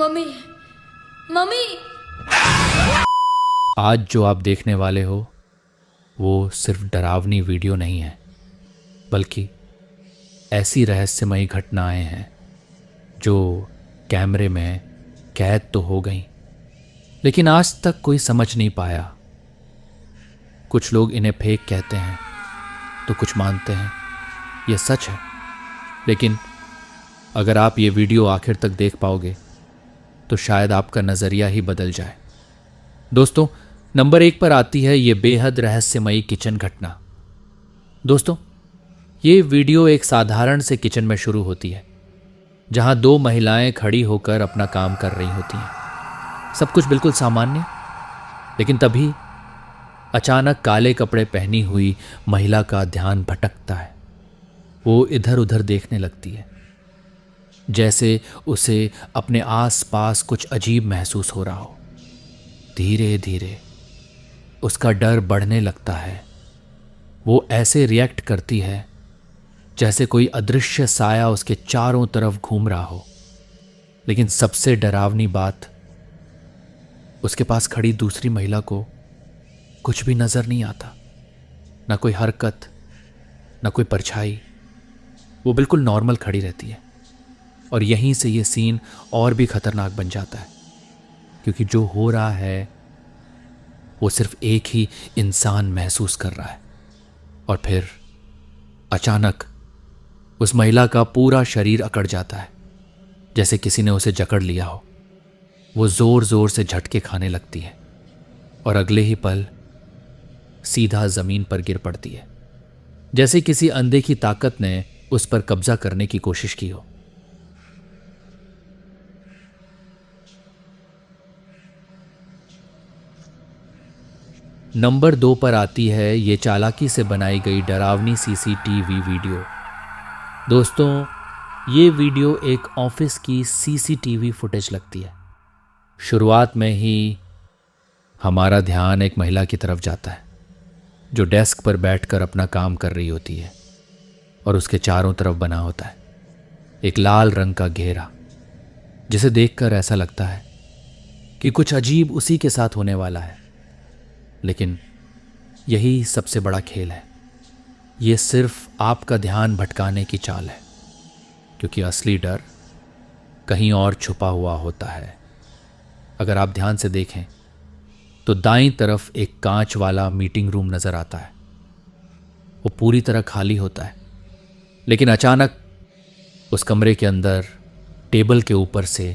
Mummy, mummy. आज जो आप देखने वाले हो वो सिर्फ डरावनी वीडियो नहीं है, बल्कि ऐसी रहस्यमयी घटनाएं हैं जो कैमरे में कैद तो हो गई, लेकिन आज तक कोई समझ नहीं पाया। कुछ लोग इन्हें फेक कहते हैं तो कुछ मानते हैं यह सच है, लेकिन अगर आप ये वीडियो आखिर तक देख पाओगे तो शायद आपका नज़रिया ही बदल जाए। दोस्तों, नंबर 1 पर आती है ये बेहद रहस्यमयी किचन घटना। दोस्तों, ये वीडियो एक साधारण से किचन में शुरू होती है, जहां 2 महिलाएं खड़ी होकर अपना काम कर रही होती हैं। सब कुछ बिल्कुल सामान्य, लेकिन तभी अचानक काले कपड़े पहनी हुई महिला का ध्यान भटकता है। वो इधर उधर देखने लगती है, जैसे उसे अपने आसपास कुछ अजीब महसूस हो रहा हो। धीरे धीरे उसका डर बढ़ने लगता है। वो ऐसे रिएक्ट करती है जैसे कोई अदृश्य साया उसके चारों तरफ घूम रहा हो। लेकिन सबसे डरावनी बात, उसके पास खड़ी दूसरी महिला को कुछ भी नजर नहीं आता। ना कोई हरकत, ना कोई परछाई। वो बिल्कुल नॉर्मल खड़ी रहती है। और यहीं से ये सीन और भी खतरनाक बन जाता है, क्योंकि जो हो रहा है वो सिर्फ एक ही इंसान महसूस कर रहा है। और फिर अचानक उस महिला का पूरा शरीर अकड़ जाता है, जैसे किसी ने उसे जकड़ लिया हो। वो जोर जोर से झटके खाने लगती है और अगले ही पल सीधा जमीन पर गिर पड़ती है, जैसे किसी अनदेखी ताकत ने उस पर कब्जा करने की कोशिश की हो। नंबर 2 पर आती है ये चालाकी से बनाई गई डरावनी सीसीटीवी वीडियो। दोस्तों, ये वीडियो एक ऑफिस की सीसीटीवी फुटेज लगती है। शुरुआत में ही हमारा ध्यान एक महिला की तरफ जाता है, जो डेस्क पर बैठकर अपना काम कर रही होती है, और उसके चारों तरफ बना होता है एक लाल रंग का घेरा, जिसे देखकर ऐसा लगता है कि कुछ अजीब उसी के साथ होने वाला है। लेकिन यही सबसे बड़ा खेल है। ये सिर्फ आपका ध्यान भटकाने की चाल है, क्योंकि असली डर कहीं और छुपा हुआ होता है। अगर आप ध्यान से देखें तो दाईं तरफ एक कांच वाला मीटिंग रूम नजर आता है। वो पूरी तरह खाली होता है, लेकिन अचानक उस कमरे के अंदर टेबल के ऊपर से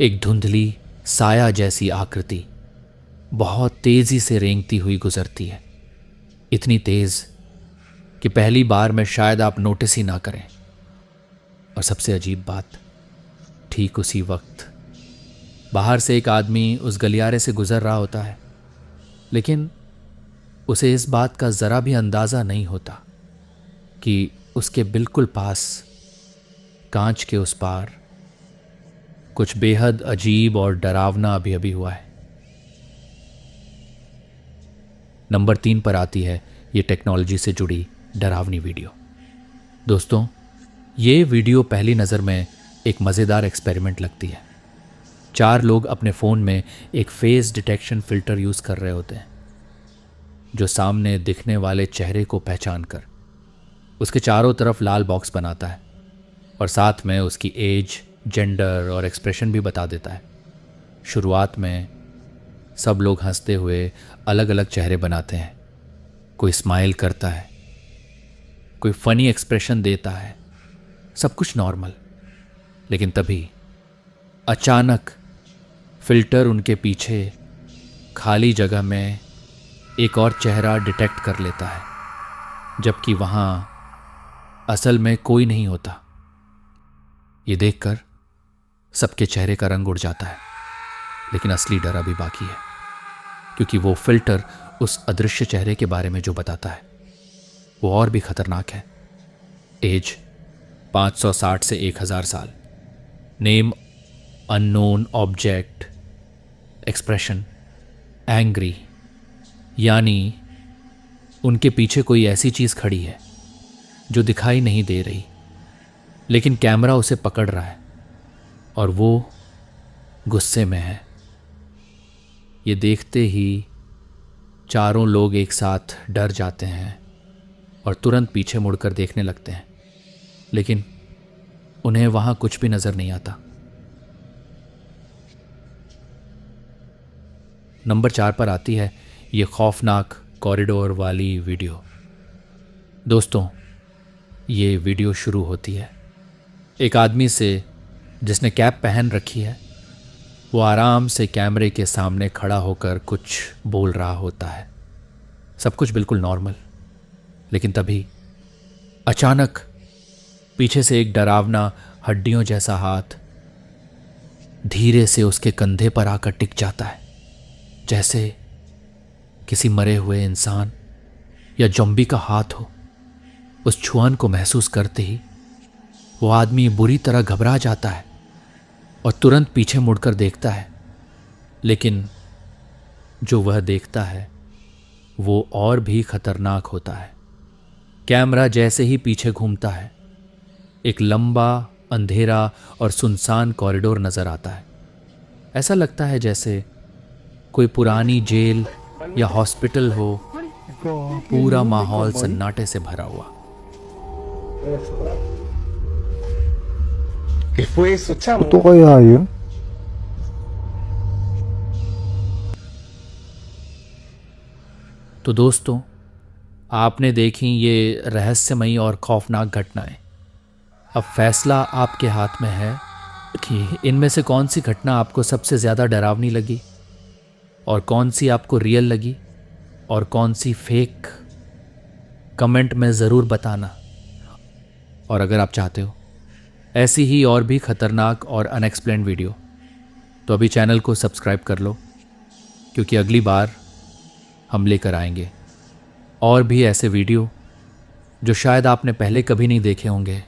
एक धुंधली साया जैसी आकृति बहुत तेजी से रेंगती हुई गुजरती है। इतनी तेज कि पहली बार में शायद आप नोटिस ही ना करें। और सबसे अजीब बात, ठीक उसी वक्त बाहर से एक आदमी उस गलियारे से गुजर रहा होता है, लेकिन उसे इस बात का जरा भी अंदाजा नहीं होता कि उसके बिल्कुल पास, कांच के उस पार, कुछ बेहद अजीब और डरावना अभी अभी हुआ है। नंबर 3 पर आती है ये टेक्नोलॉजी से जुड़ी डरावनी वीडियो। दोस्तों, ये वीडियो पहली नज़र में एक मज़ेदार एक्सपेरिमेंट लगती है। 4 लोग अपने फ़ोन में एक फेस डिटेक्शन फ़िल्टर यूज़ कर रहे होते हैं, जो सामने दिखने वाले चेहरे को पहचान कर उसके चारों तरफ लाल बॉक्स बनाता है और साथ में उसकी एज, जेंडर और एक्सप्रेशन भी बता देता है। शुरुआत में सब लोग हंसते हुए अलग अलग चेहरे बनाते हैं। कोई स्माइल करता है, कोई फनी एक्सप्रेशन देता है, सब कुछ नॉर्मल। लेकिन तभी अचानक फिल्टर उनके पीछे खाली जगह में एक और चेहरा डिटेक्ट कर लेता है, जबकि वहाँ असल में कोई नहीं होता। ये देखकर सबके चेहरे का रंग उड़ जाता है, लेकिन असली डर अभी बाकी है, क्योंकि वो फिल्टर उस अदृश्य चेहरे के बारे में जो बताता है वो और भी खतरनाक है। एज 560 से 1000 साल, name unknown object, expression angry, यानी उनके पीछे कोई ऐसी चीज़ खड़ी है जो दिखाई नहीं दे रही, लेकिन कैमरा उसे पकड़ रहा है और वो गुस्से में है। ये देखते ही चारों लोग एक साथ डर जाते हैं और तुरंत पीछे मुड़कर देखने लगते हैं, लेकिन उन्हें वहां कुछ भी नजर नहीं आता। नंबर 4 पर आती है ये खौफनाक कॉरिडोर वाली वीडियो। दोस्तों, ये वीडियो शुरू होती है एक आदमी से जिसने कैप पहन रखी है। वो आराम से कैमरे के सामने खड़ा होकर कुछ बोल रहा होता है। सब कुछ बिल्कुल नॉर्मल, लेकिन तभी अचानक पीछे से एक डरावना हड्डियों जैसा हाथ धीरे से उसके कंधे पर आकर टिक जाता है, जैसे किसी मरे हुए इंसान या ज़ॉम्बी का हाथ हो। उस छुआन को महसूस करते ही वो आदमी बुरी तरह घबरा जाता है और तुरंत पीछे मुड़कर देखता है, लेकिन जो वह देखता है वो और भी खतरनाक होता है। कैमरा जैसे ही पीछे घूमता है, एक लंबा अंधेरा और सुनसान कॉरिडोर नजर आता है। ऐसा लगता है जैसे कोई पुरानी जेल या हॉस्पिटल हो, पूरा माहौल सन्नाटे से भरा हुआ। ¿Qué fue eso, chamo? तो kaya yun? तो दोस्तों, आपने देखी ये रहस्यमयी और खौफनाक घटनाएं। अब फैसला आपके हाथ में है कि इनमें से कौन सी घटना आपको सबसे ज़्यादा डरावनी लगी और कौन सी आपको रियल लगी और कौन सी फेक। कमेंट में ज़रूर बताना। और अगर आप चाहते हो ऐसी ही और भी खतरनाक और अनएक्सप्लेन्ड वीडियो, तो अभी चैनल को सब्सक्राइब कर लो, क्योंकि अगली बार हम लेकर आएंगे और भी ऐसे वीडियो जो शायद आपने पहले कभी नहीं देखे होंगे।